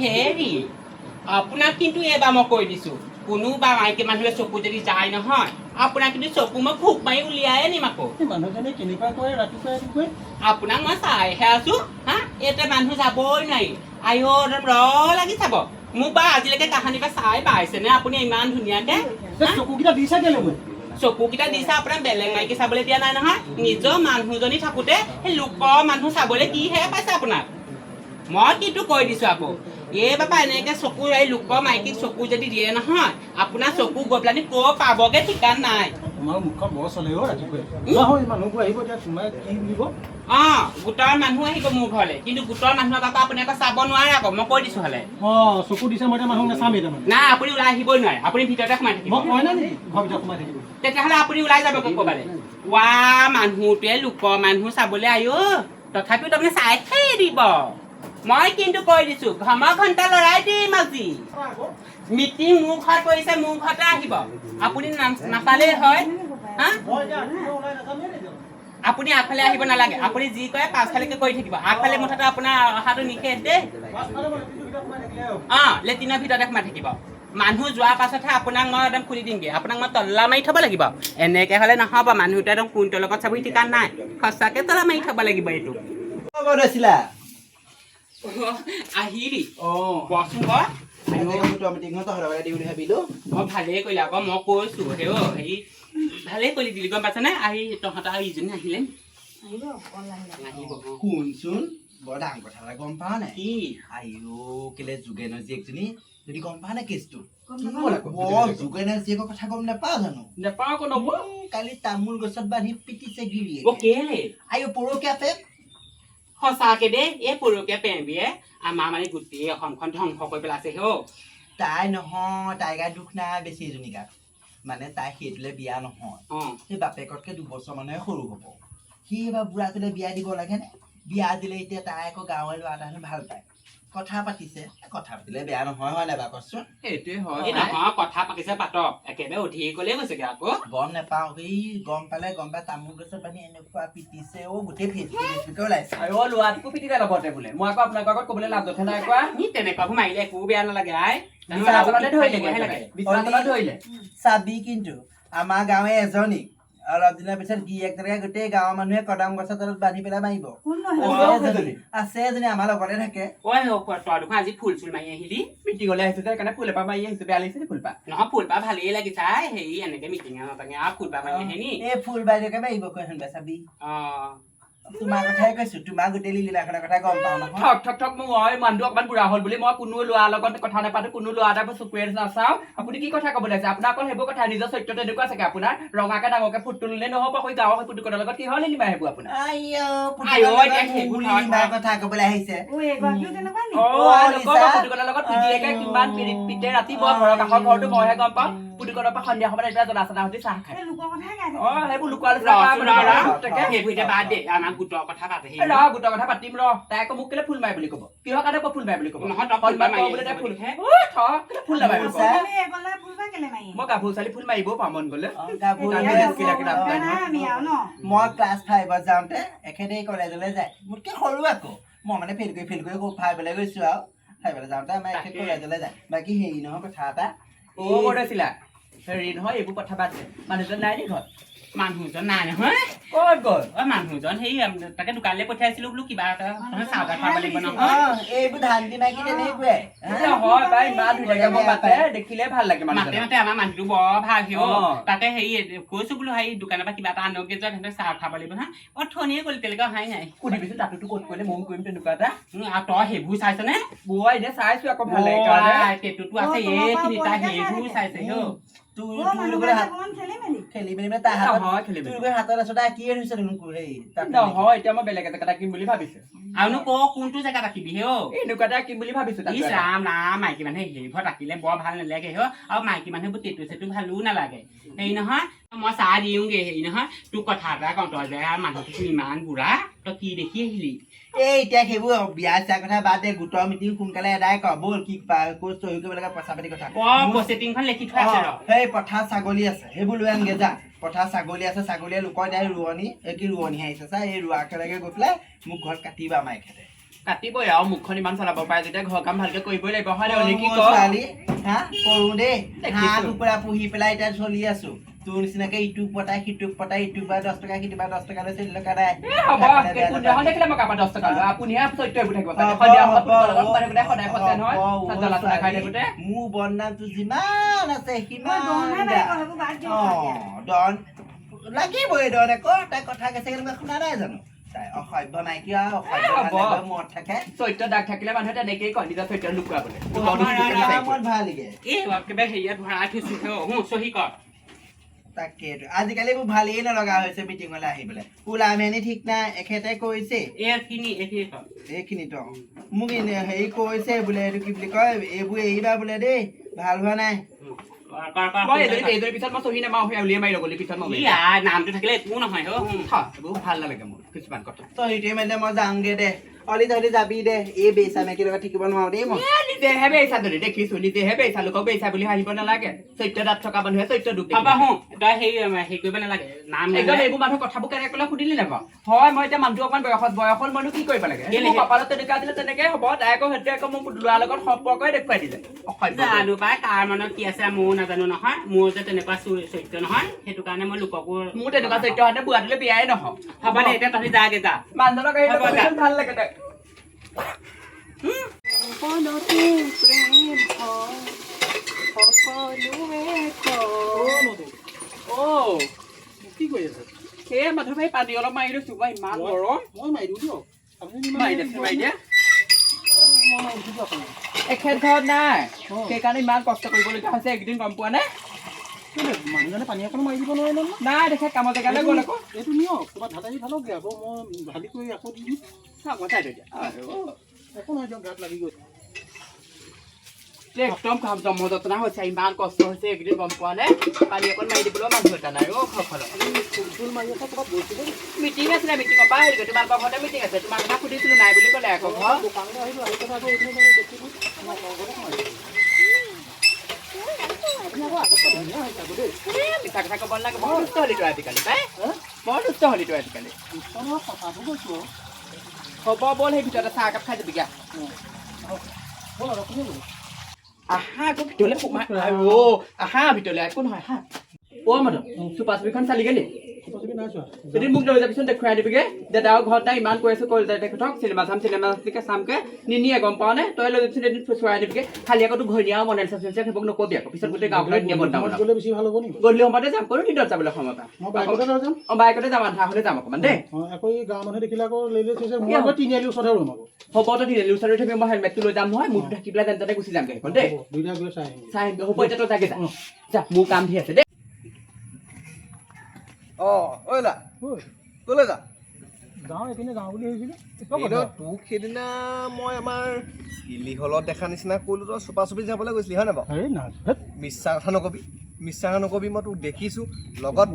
হেৰি আপোনাক কিন্তু এবাৰ মই কৈ দিছোঁ কোনোবা মাইকী মানুহে চকু যদি যায় নহয় আপোনাক কিন্তু চকু মই খুব মাৰি উলিয়াই আনিম আকৌ মানুহজনে কেনেকুৱা কৰে ৰাতিপুৱাই ৰাতিপুৱাই আপোনাক মই চাইহে আছোঁ হা এতিয়া মানুহ যাবই নোৱাৰি আইঅ একদম ৰ লাগি চাব মোক বাৰু আজিলৈকে কাহানিবা চাই পাইছেনে আপুনি ইমান ধুনীয়াকৈ চকুকেইটা দিছা কেলে মই চকুকেইটা দিছে আপোনাৰ বেলেগ মাইকী চাবলৈ দিয়া নাই নহয় নিজৰ মানুহজনী থাকোঁতে সেই লোকৰ মানুহ চাবলৈ দিহে পাইছে আপোনাক মই কিন্তু কৈ দিছোঁ আকৌ এই বাবা এনেকৈ চকু এই লোকৰ মাইকীক চকু যদি দিয়ে নহয় আপোনাৰ চকু গৈ পেলানি ক'ৰ পাবগৈ ঠিকান নাই তোমাৰ মুখখন বৰ চলে ৰাতিপুৱাই মানুহবোৰ আহিব এতিয়া তোমাৰ কি বুলিব অঁ গোটৰ মানুহ আহিব মোৰ ঘৰলৈ কিন্তু গোটৰ মানুহক আকৌ আপুনি আকৌ চাব নোৱাৰে আকৌ মই কৈ দিছোঁ হ'লে চকু দিছে মই এতিয়া মানুহ নাচামেই তাৰমানে নাই আপুনি ওলাই আহিবই নোৱাৰে আপুনি ভিতৰতে সোমাই থাকিব মই কয় নাই নেকি ঘৰ ভিতৰত সোমাই থাকিব তেতিয়াহ'লে আপুনি ওলাই যাব ক'ৰবালৈ ৱা মানুহটোৱে লোকৰ মানুহ চাবলৈ আইঅ তথাপিও তাৰমানে চাইহে দিব মই কিন্তু কৈ দিছোঁ ঘণ্টা লৰাই দিম আজি মিটিং মোৰ ঘৰত কৰিছে মোৰ ঘৰতে আহিব আপুনি নাপালেই হয় হা আপুনি আগফালে আহিব নালাগে আপুনি যি কৰে পাছফালেকে কৰি থাকিব আগফালে মুঠতে আপোনাৰ অহাটো নিষেধ দেই অঁ লেট্ৰিনৰ ভিতৰতে সোমাই থাকিব মানুহ যোৱাৰ পাছতহে আপোনাক মই একদম খুলি দিমগৈ আপোনাক মই তল্লা মাৰি থ'ব লাগিব এনেকৈ হ'লে নহ'ব মানুহটোৱে একদম কোনটোৰ লগত চাবহি ঠিকান নাই সঁচাকৈ তলা মাৰি থ'ব লাগিব এইটো আহিবি কচোন ক মই ভালেই কৰিলা আকৌ মই কৈছোঁ হেৰি ভালেই কৰি দিলি গম পাইছনে আহি তহঁতৰ আৰু ইজনী আহিলে শুনচোন বৰ ডাঙৰ কথা এটা গম পাৱ নাই কি আইঅ কেলে যোগেনৰ জীয়েকজনী যদি গম পাৱ নে কেছটো যোগেনৰ জীয়েকৰ কথা গম নাপাৱ জানো নেপাওঁ আকৌ নব কালি তামোল গছত বান্ধি পিটিছে গিৰিয়ে কেলে আইঅ পৰকীয়া পেপ সঁচাকে দেই এই পৰকীয়া পেম্বিয়ে আমাৰ মানে গোটেই অসমখন ধ্বংস কৰি পেলাইছে হেও তাই নহয় তাই গাত দুখ নাই বেছি এজনী গাত মানে তাই সেইটোলে বিয়া নহয় সেই বাপেকতকে 2 বছৰ মানুহে সৰু হ'ব সি এবাৰ বুঢ়াটোলে বিয়া দিব লাগেনে বিয়া দিলে এতিয়া তাই আকৌ গাঁৱৰ ল'ৰা এটা ভাল পায় কথা পাতিছে কথা পাতিলে বেয়া নহয় হয় নাই বাৰু কচোন সেইটোৱে হয় নহয় কথা পাতিছে পাতক একেবাৰে উঠি গ'লে গৈছেগে আকৌ গম নাপাওঁ সেই গম পালে তামোল গছত বান্ধি এনেকুৱা পিটিছে গোটেই ফেচবুকে ওলাইছে অ ল'ৰাটোকো পিটিলে লগতে বোলে মই আকৌ আপোনালোকৰ আগত ক'বলৈ লাজ কথা নাই কোৱা তেনেকুৱাবোৰ মাৰিলে একো বেয়া নালাগে আই চাবি কিন্তু আমাৰ গাঁৱে এজনী অলপ দিনৰ পিছত গিৰিয়েক তেনেকে গোটেই গাঁৱৰ মানুহে কদম গছৰ তলত বান্ধি পেলাই মাৰিব আছে এজনী আমাৰ লগতে থাকে আজি ফুল চুল মাৰি আহিলি মিটিঙলৈ আহিছো সেইকাৰণে ফুল এপাহ মাৰি আহিছো বেয়া লাগিছে ফুলপাহ নহয় ফুলপাহ ভালেই লাগিছে হেৰি এনেকে মিটিং আৰু ফুলপাহ মাৰি আহে নি এই ফুল বাইদেউকে মাৰিব কৈ চাবি তোমাৰ কথাই কৈছো তোমাৰ গোটেই লীলাখনৰ কথা গম পাওঁ নহয় ঠক মই মানুহটো অকমান বুঢ়া হ'ল বুলি মই কোনো ল'ৰাৰ লগত কথা নাপাতো কোনো ল'ৰা এটা চকুৰে নাচাওঁ আপুনি কি কথা ক'ব লাগিছে আপোনাৰ অকল সেইবোৰ কথা নিজৰ চৰিত্ৰটো এনেকুৱা চাগে আপোনাৰ ৰঙাকে ডাঙৰকে ফুট তুলিলে নহ'ব আকৌ গাঁৱৰ পুতুকৰ লগত কি হ'ল নিমা সেইবোৰ আপোনাৰ কথা ক'বলৈ আহিছে পুতুকৰ লগত কিমান পিতে ৰাতি মই ঘৰৰ কাষৰ ঘৰটো মইহে গম পাওঁ পুতুকৰ পৰা সন্ধিয়া সময়ত এতিয়া জনা চনা সৈতে চাহ খায় সেইবোৰ লোকৰ সেইবোৰ এতিয়া বাদ দে আমাক গোটৰ কথা পাতে গোটৰ কথা পাতিম ৰ তাই আকৌ মোক কেলে ফুল মাৰে বুলি ক'ব কিহৰ কাৰণে ফুল মাৰে বুলি ক'ব নহয় ফুল নামাৰিব মই গাভৰু ছোৱালী ফুল মাৰিবও পাওঁ মন গ'লে মই ক্লাছ 5ত যাওঁতে এখেতে কলেজলৈ যায় মোতকে সৰু আকৌ মই মানে ফেইল কৰি 5লৈ গৈছো আৰু 5লৈ যাওঁতে আমাৰ এখেত কলেজলৈ যায় বাকী হেৰি নহয় কথা এটা কৈছিলা হেৰি নহয় এইবোৰ কথা পাতে মানুহজন নাই নি ঘৰত মানুহজন নাই নহয় ক'ত গ'ল মানুহজন সেই তাকে দোকানলৈ পঠিয়াইছিলো বোলো কিবা এটা চাহ তাহ খাব লাগিব নহয় এইবোৰ ধান দি মাইকী তেনেকুৱাই হয় পাই ইমান ধুনীয়াকে মাতে দেখিলে ভাল লাগে মাতে আমাৰ মানুহটো বৰ ভাল সিও তাকে হেৰি কৈছো বোলো হেৰি দোকানৰ পৰা কিবা এটা আনকে যোৱা সিহঁতে চাহ খাব লাগিব হা অথনিয়ে গ'ল তেনেকুৱা অহাই নাই সুধিবিচোন তাতোতো ক'ত কৰিলে ময়ো কৰিম তেনেকুৱা এটা তই সেইবোৰ চাইছনে বৌৱা এতিয়া চাইছো আকৌ ভাল লাগে সেইটোতো আছে এইখিনি তাই সেইবোৰ চাইছে খেলি মেলি তাই হাতত আছো তাই কি হৈছে নহয় এতিয়া মই বেলেগ এটা কিম বুলি ভাবিছো আৰুনো কোনটো জেগাত ৰাখিবি হে এনেকুৱা এটা কিম বুলি ভাবিছো ৰাম ৰাম মাইকী মানুহে সেইবোৰত ৰাখিলে বৰ ভাল নালাগে হে আৰু মাইকী মানুহবোৰ টেটু চেটু ভালো নালাগে হেৰি নহয় মই চাহ দিওঁগে হেৰি নহয় তোৰ কথা এটা কওঁ তই যে মানুহটো ইমান বুঢ়া তই কি দেখি আহিলি এতিয়া সেইবোৰ বিয়া চিয়া কথা বাদ দে গোটৰ মিটিং সোনকালে এদায় কৰ ব'ল কি চহী কৰিব লাগে পইচা পাতি কথা সেই পথাৰ ছাগলী আছে সেইবোৰ লৈ আনগে যা পথাৰ ছাগলী আছে ছাগলীয়ে লোকৰ এতিয়া ৰোৱনী কি ৰোৱনী আহিছে চা এই ৰোৱাকে গৈ পেলাই মোক ঘৰত কাটিবা আমাৰ এখেতে কাটিবই আৰু মুখখন ইমান চলাব পাৰে যেতিয়া ঘৰ কাম ভালকে কৰিবই লাগিব হয় নে কি মোৰ কয় ছোৱালী হা কৰো দেই দেখিছো। হাঁহ কুকুৰা পুহি পেলাই এতিয়া চলি আছো তোৰ নিচিনাকে ইটোক পতাই সিটোক পতাই ইটোক বা 10 টকা সিটোক বা 10 টকা লৈ চলি থকা নাই হ'ব কোনদিনাখন দেখিলে মই কাৰোবাৰ 10 টকা লওঁ আপুনিহে চৰিত্ৰ এইবোৰ থাকিব সদায় সদায় ফচে নহয় জ্বলা চলা খাই থাকোঁতে মোৰ বদনামটো যিমান আছে সিমান ডন লাগিবই ডন আকৌ তাই কথা কৈছে কেনেকুৱা শুনা নাই জানো তাই অসভ্য নাইকিয়া অসভ্য মত থাকে চৰিত্ৰ দাগ থাকিলে মানুহে তেনেকেই কয় নিজৰ চৰিত্ৰ লুকুৱাবলৈ মত ভালিগে এই একেবাৰে হেৰিয়াত ভৰাই থৈছো চহী কৰ তাকেইতো আজিকালি মোৰ ভালেই নলগা হৈছে মিটিঙলৈ আহিবলৈ ওলামেনি ঠিক নাই এখেতে কৈছে এইখিনিতো মোক হেৰি কৈছে বোলে এইটো কি বুলি কয় এইবোৰ এৰিবা বোলে দেই ভাল হোৱা নাই পিছত মই চহী নামাৰো উলিয়াই মাৰি ল'বলৈ পিছত নামটো থাকিলে একো নহয় এইবোৰ ভাল নালাগে মোৰ কিছুমান কথা চহীটোৱে মানে মই যাওঁগে দে অলি তহঁতি যাবি দে এই বেচা মেকিৰ লগত থাকিব নোৱাৰো দেই মই নিজেহে বেচা ধৰি দেখিছো নিজেহে বেচা লোকক বেচা বুলি আহিব নালাগে চৰিত্ৰ দাঁত থকা মানুহে চৰিত্ৰ দুখ তই হেৰি কৰিব নালাগে নাম একদম এইবোৰ মানুহ কথাবোৰ কেনেকে ক'লে সুধিলি নাপাওঁ হয় মই এতিয়া মানুহটো অকমান বয়সৰ মানুহ কি কৰিব লাগে কপালত তেনেকুৱা আছিলে তেনেকে হ'ব তাই আকৌ সেইটোৱে আকৌ মোক ল'ৰাৰ লগত সম্পৰ্কই দেখুৱাই দিলে জানো পাই তাৰ মনত কি আছে ময়ো নাজানো নহয় মোৰ যে তেনেকুৱা চৰিত্ৰ নহয় সেইটো কাৰণে মই লোককো মোৰ তেনেকুৱা চৰিত্ৰ হ'লে বুঢ়াটোলৈ বিয়াই নহওঁ হ'ব দে এতিয়া তহঁতি যাগে যা মানুহজনক ভাল লাগে তাই কি কৰি আছে সেই মাধু ভাই পানী অলপ মাৰি লৈছো মই ইমান গৰম মই মাৰি দিওঁ দিয়ক মাৰি দিয়া মই মাৰি দিছোঁ আপোনাক এখেত ঘৰত নাই সেইকাৰণে ইমান কষ্ট কৰিবলগীয়া হৈছে একদিন গম পোৱা নে মানুহজনে পানী এখন মাৰি দিব নোৱাৰে নহয় নাই তেখেত কামৰ জেগালৈ গ'ল আকৌ এইটো নিয়ক ক'ৰবাত ঢালি ঢালকগৈ আকৌ মই ভাবি কৰি আকৌ দি দিম মই চাই দিয়া একো নহয় দিয়ক গাত লাগি গৈছে একদম কাম জমজতনা হৈছে ইমান কষ্ট হৈছে এইকেইদিন গম পোৱা নে পানী অকণ মাৰি দিবলৈও মানুহ এটা নাই ফুল মাৰি আছে ক'ৰবাত গৈছিলে মিটিং আছিলে মিটিঙৰ পৰা হেৰি তোমালোকৰ ঘৰতে মিটিং আছে তোমাৰ কথা সুধিছিলো নাই বুলি ক'লে আকৌ ঘৰ দোকানলৈ আহিলোঁ আহি পেলাই আকৌ এইখিনি মানে দেখিলোঁ আমাৰ ঘৰতে সোমাইছোঁ মিছা কথা ক'ব নালাগে বৰ দুষ্ট হলি তই আজিকালি পাই বৰ দুষ্ট হলি তই আজিকালি কথাটো কৈছোঁ হ'ব ব'ল সেই ভিতৰতে চাহ একাপ খাই যাবিগা ব'ল আৰু কোনে গ'ল আহা আকৌ ভিতৰলৈ সোমাই আহা ভিতৰলৈ একো নহয় আহা মাধৱ চুপা চুপিখন চালি গেলি এদিন মোক লৈ যাবিচোন দেখুৱাই দিবিগে দাদাও ঘৰত নাই ইমান কৈ আছো কৈ তেখেতক চিনেমা চামকে চামকে নিনিয়ে গম পাৱ নে তই লৈ যাবিচোন এদিন চুৱাই দিবিগে খালি আকৌ তোৰ ঘৈণীয়া আৰু মনেল চাচোন সেইবোৰ নকবি আকৌ পিছত গোটেই গাঁওখনত নিয়ে বদনাম গ'লে বেছি ভাল হ'ব নেকি গধূলি সময়তে যাম কৰো দিনত যাবলৈ সময় পাম বাইকতে যাম আন্ধা হ'লে যাম অকণমান দেই আকৌ এই গাঁৱৰ মানুহে দেখিলে আকৌ লৈ থৈছে মই আকৌ তিনিআলি ওচৰতে ৰ'ম আকৌ হ'ব তই তিনিআলি ওচৰতে থাকিবি মই হেলমেটটো লৈ যাম নহয় মোক ঢাকি পেলাই যেনে গুচি যামগৈ সেইখন দেই দুইটা গৈ চাই আহিমগৈ হ'ব এতিয়া তই যাগে যা মোৰ কাম ধেৰ আছে দেই ঐলা ক'লৈ যা যাওঁ এইপিনে যাওঁ বুলি ভাবিছিলোঁ তোক সেইদিনা মই আমাৰ হিলি হলত দেখা নিচিনা কৰিলোঁ তই চুপা চুপি যাবলৈ গৈছিলি হয় নাই বাৰু মিছা কথা নকবি মই তোক দেখিছোঁ লগত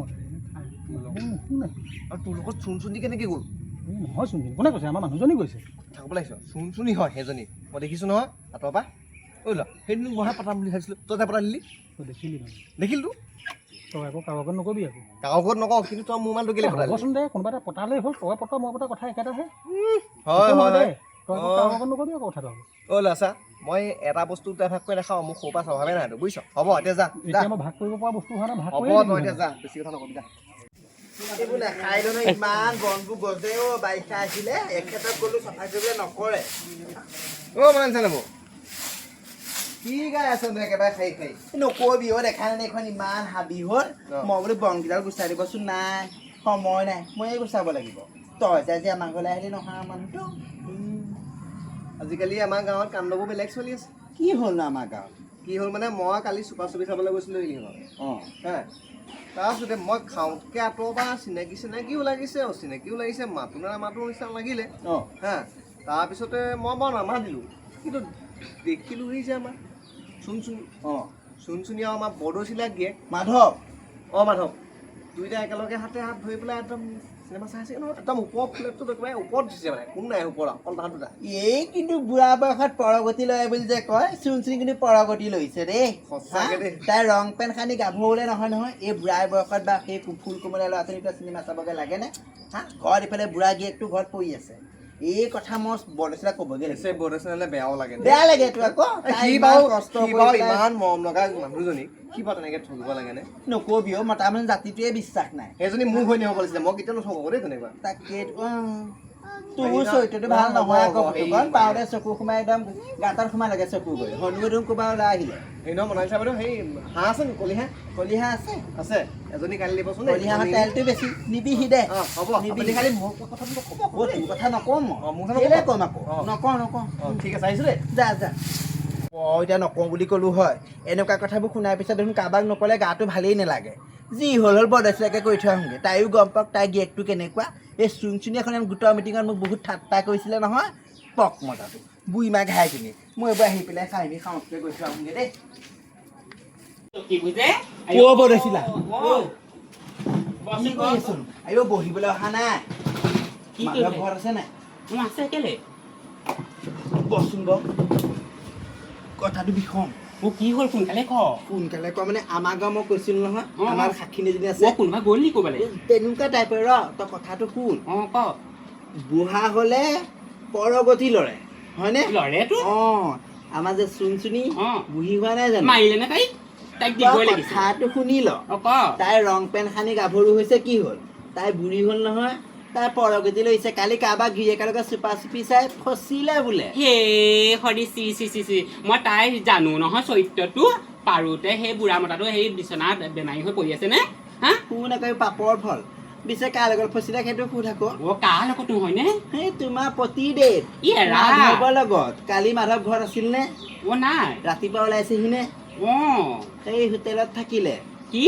আৰু তোৰ লগত চুনচুনি কেনেকৈ গ'ল নহয় চুনচুনি কোনে কৈছে আমাৰ মানুহজনী গৈছে থাকিব লাগিছ চুনচুনি হয় সেইজনী মই দেখিছোঁ নহয় আঁতৰৰ পৰা ঐলা সেইদিন মইহে পতাম বুলি ভাবিছিলোঁ তই যে পতা দিলি দেখিলোঁ তই আকৌ কাৰোবাক নকবি আকৌ কাৰোবাক নকওঁ কিন্তু তই মোৰ মানুহটো কেলৈ পতালি হ'বচোন দে কোনোবা এটা পতালেই হ'ল তই পতা মই পতা কথা একেটাহে হয় তই কাৰোবাক নকবি আকৌ কথাটো ঐলা চা মই এটা বস্তু তই ভাগ কৰি নাখাওঁ মোৰ সৰুৰ পৰা স্বভাৱে নাই বুজিছ হ'ব এতিয়া যা এতিয়া মই ভাগ কৰিব পৰা বস্তু হোৱা নাই ভাগ হ'ব তই এতিয়া যা বেছি কথা নকবি যা এইবোৰ নাখাই নহয় ইমান বনবোৰ গজে বাৰিষা আহিলে এখেতক গ'লো চাফা কৰিবলৈ নকৰে মানে জানো মোক কি গাই আছ একেবাৰে খাই খাই নকবি দেখা নাই এইখন ইমান হাবি হ'ল মই বোলো বনকেইডাল গুচাই দিবচোন নাই সময় নাই ময়ে গুচাব লাগিব তই যে আমাৰ ঘৰলৈ আহিলি নহয় মানুহটো আজিকালি আমাৰ গাঁৱত কাণ্ডবোৰ বেলেগ চলি আছে কি হ'লনো আমাৰ গাঁৱত কি হ'ল মানে মই কালি চুপা চুপি চাবলৈ গৈছিলোঁ এইখিনি হা তাৰপিছতে মই খাওঁতকৈ আঁতৰৰ পৰা চিনাকিও লাগিছে অচিনাকিও লাগিছে মাতো নিচিনা লাগিলে হা তাৰপিছতে মই বাৰু নামাতিলোঁ কিন্তু দেখিলোঁ সেই যে আমাৰ চুনচুনি আৰু আমাৰ বৰদৈচিলাক দিয়ে মাধৱ মাধৱ দুইটা একেলগে হাতে হাত ধৰি পেলাই একদম চিনেমা চাই আছে নহয় একদম ওপৰ ফ্লেটটো একেবাৰে ওপৰত দিছে মানে কোনো নাই ওপৰত অকল তাহাঁত দুটা এই কিন্তু বুঢ়া বয়সত পৰগতি লয় বুলি যে কয় চুনচুনি কিন্তু পৰগতি লৈছে দেই সঁচাকৈ দেই তাই ৰং পেণ্ট সানি গাভৰুলে নহয় এই বুঢ়া বয়সত বা সেই ফুল কোমলীয়া ল'ৰা ছোৱালীটো চিনেমা চাবগৈ লাগেনে হা ঘৰত ইফালে বুঢ়া গিৰিয়েকটো ঘৰত পৰি আছে এই কথা মই বৰদেচিলা ক'বগে পিছে বৰদেচিলালে বেয়াও লাগে বেয়া লাগে তোৰ আকৌ সি বাৰু ইমান মৰম লগা মানুহজনী সি বাৰু তেনেকে ঠগিব লাগেনে নকবি অ' মতা মানে জাতিটোৱে বিশ্বাস নাই সেইজনী মোৰ হৈ নিব লাগিছিলে মই কেতিয়া নথগো দেই তেনেকুৱা তাকে তোৰ চৰিত্ৰটো ভাল নহয় আকৌ ফুটুকণ পাওঁতে চকু সোমাই একদম গাঁতত সোমাই লাগে চকু গৈ হনুমধুম ক'ৰবাৰ ওলাই আহিলে সেই নহয় মনালিছা বাইদেউ সেই হাঁহ আছে নেকি কলিহা আছে আছে এজনী কালি দিবচোন কলিহাহঁত তেলটো বেছি নিবিহি দে হ'ব নিবিহি খালি মোৰ কথাটো নক'ব আকৌ তোৰ কথা নকওঁ মই মোৰ কথা কেলে ক'ম আকৌ অ। নকওঁ ঠিক আছে আহিছোঁ দেই যা এতিয়া নকওঁ বুলি ক'লো হয় এনেকুৱা কথাবোৰ শুনাৰ পিছত দেখোন কাৰোবাক নক'লে গাটো ভালেই নালাগে যি হ'ল বৰদেচিলাকে কৰি থৈ আহোঁগৈ তাইও গম পাওক তাইৰ গিয়েকটো কেনেকুৱা এই চুনচুনি এখন গোটৰ মিটিঙত মোক বহুত ঠাট্টা কৰিছিলে নহয় পক মতাটো বুঢ়ী মা ঘাই কিনি মই এইবোৰ আহি পেলাই খাই মেলি খাওঁতকৈ গৈ থৈ আহোঁগৈ দেই কি বুজে অ' বৰদেচিলা বচোন বহিচোন আইঅ বহিবলৈ অহা নাই কি মানুহৰ কৰিলে? ঘৰত আছে নাই আছে কেলে বচোন কথাটো বিষম কি হ'ল সোনকালে ক সোনকালে কোৱা মানে আমাৰ গাঁও মই কৈছিলোঁ নহয় অ, অ। আমাৰ সাক্ষীনি এজনী আছে কোনোবা গ'ল নি ক'বালে তেনেকুৱা টাইপৰ তই কথাটো শুন ক বুঢ়া হ'লে পৰগতি লৰে হয়নে ল'ৰেতো অঁ আমাৰ যে চুনচুনি অ। বুঢ়ী হোৱা নাই জানো মাৰিলে নে তাইক দিবই তই লাগিছে কথাটো শুনি ল ক তাই ৰং পেণ্ট সানি গাভৰু হৈছে কি হ'ল তাই বুঢ়ী হ'ল নহয় তাই পৰগতি লৈছে কালি কাৰোবাক গিৰিয়েকৰ লগত চুপা চুপি চাই ফচিলে বোলে হে হৰি চি মই তাই জানো নহয় চৰিত্ৰটো পাৰোতে সেই বুঢ়া মতাটো সেই বিচনাত বেমাৰী হৈ পৰি আছে নে হা শুন আকৌ পাপৰ ফল পিছে কাৰ লগত ফচিলে সেইটো সোধ আকৌ কাৰ লগত হয়নে সেই তোমাৰ পতি ডেট ই এৰা মাধৱৰ লগত কালি মাধৱ ঘৰত আছিল নে নাই ৰাতিপুৱা ওলাইছেহি নে সেই হোটেলত থাকিলে কি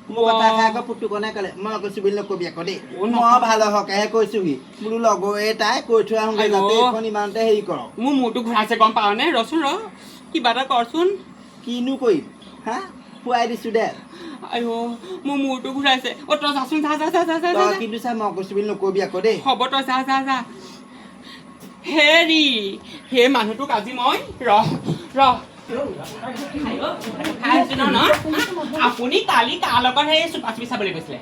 মোৰ কথা খাই আকৌ পুতুকনে ক'লে মই কৈছো বুলি নকবি আকৌ দেই নকওঁ। মই ভাল হকেহে কৈছোহি বোলো লগৰে তাই কৈ থৈ আহোঁগৈ আইঅ। যাতে এইখন ইমানতে হেৰি কৰক মোৰ মূৰটো ঘূৰাইছে গম পাৱ নে ৰচোন কিবা এটা কৰচোন কিনো কৰিম হা খুৱাই দিছো দে আইঅ মোৰ মূৰটো ঘূৰাইছে তই যাচোন যা তই কিন্তু চা মই কৈছো বুলি নকবি আকৌ দেই হ'ব তই যা হেৰি সেই মানুহটোক আজি মই আপুনি কালি কাৰ লগত সেই চুপা চুপি চাবলৈ গৈছিলে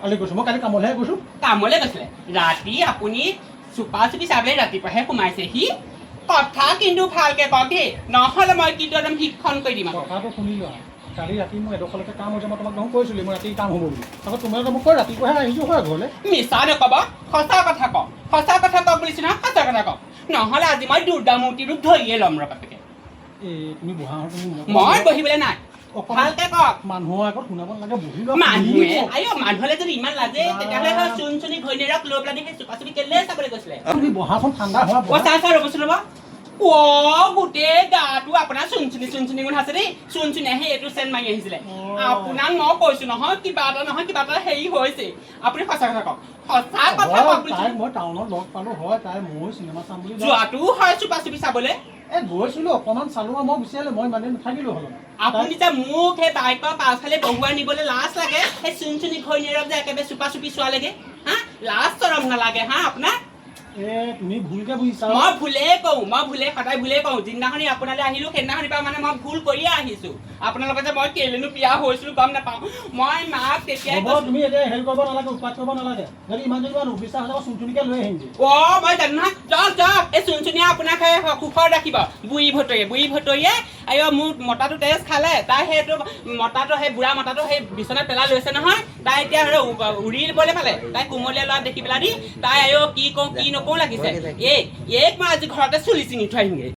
কালি গৈছোঁ মই কালি কামলৈহে গৈছোঁ কামলৈ গৈছিলে ৰাতি আপুনি চুপা চুপি চাবলৈ ৰাতিপুৱাহে সোমাইছে সি কথা কিন্তু ভালকে কওক দেই নহ'লে মই কিন্তু একদম শিক্ষণ কৰি দিম কথাটো শুনিলোঁ আৰু কালি ৰাতি মোৰ এডোখৰলৈকে কাম হৈছে মই তোমাক দেখোন কৈছিলোঁ মই ৰাতি কাম হ'ব বুলি আকৌ তোমালোকে মোক কৈ ৰাতিপুৱাহে আহিছোঁ হয় ঘৰলৈ মিছা নক'ব সঁচা কথা কওক বুলিছোঁ নহয় সঁচা কথা কওক নহ'লে আজি মই দুৰ্গা মূৰ্তি ৰূপ ধৰিয়ে ল'ম বাপেকে এই তুমি বুঢ়াহঁত মই বহিবলৈ নাই ভালকে কওক মানুহৰ আগত শুনাব নালাগে বহি মানুহলে যদি ইমান লাজে তেতিয়াহ'লে চুনচুনি ঘৈণীয়েৰক লৈ পেলাই সেই চুপা চুপি কেলে চাবলৈ গৈছিলে তুমি বহাখন ঠাণ্ডা হোৱা ৰ'বচোন ৰ'ব গোটেই গাটো আপোনাৰ চুনচুনি গুণ আছে দেই চুনচুনিয়ে সেই এইটো চেন মাৰি আহিছিলে আপোনাক মই কৈছো নহয় কিবা এটা হেৰি হৈছে আপুনি সঁচা কথা কওক মই টাউনত লগ পালোঁ হয় তাই মই চিনেমা চাম বুলি যোৱাটোও হয় চুপা চুপি চাবলৈ গৈছিলোঁ অকণমান চালোঁ মই গুচি আহিলোঁ মই ইমান নাথাকিলোঁ হ'লে আপুনি যে মোক সেই বাইকৰ পাছফালে বহুৱাই নিবলৈ লাজ লাগে সেই চুনচুনি ঘৈণীয়েৰক যে একেবাৰে চুপা চুপি চোৱালেগে হা লাজ চৰম নালাগে হা আপোনাৰ তুমি ভুলকে বুজিছা মই সদায় ভুলেই কওঁ যিদিনাখনি আপোনালৈ আহিলো সেইদিনাখনি পৰা মানে মই ভুল কৰিয়ে আহিছো আপোনাৰ লগত যে মই কেলেনো বিয়া হৈছিলো গম নাপাওঁ মই মাক তেতিয়াই তুমি এতিয়া হেৰি কৰিব নালাগে উৎপাত কৰিব নালাগে যদি ইমান যদি বিশ্বাস আছে চুনচুনিকে লৈ আহিম মই জানো নহয় যাওক এই চুনচুনিয়ে আপোনাক সেই সুখৰ ৰাখিব বুঢ়ী ভটৰীয়ে মোৰ মতাটো তেজ খালে তাই সেইটো সেই বুঢ়া মতাটো সেই বিচনাত পেলাই লৈছে নহয় তাই এতিয়া উৰি দিবলৈ পালে তাই কোমলীয়া ল'ৰা দেখি পেলাই দি তাই কি কওঁ কি নকওঁ লাগিছে এইক মই আজি ঘৰতে চুলি চিঙি থৈ আহিমগৈ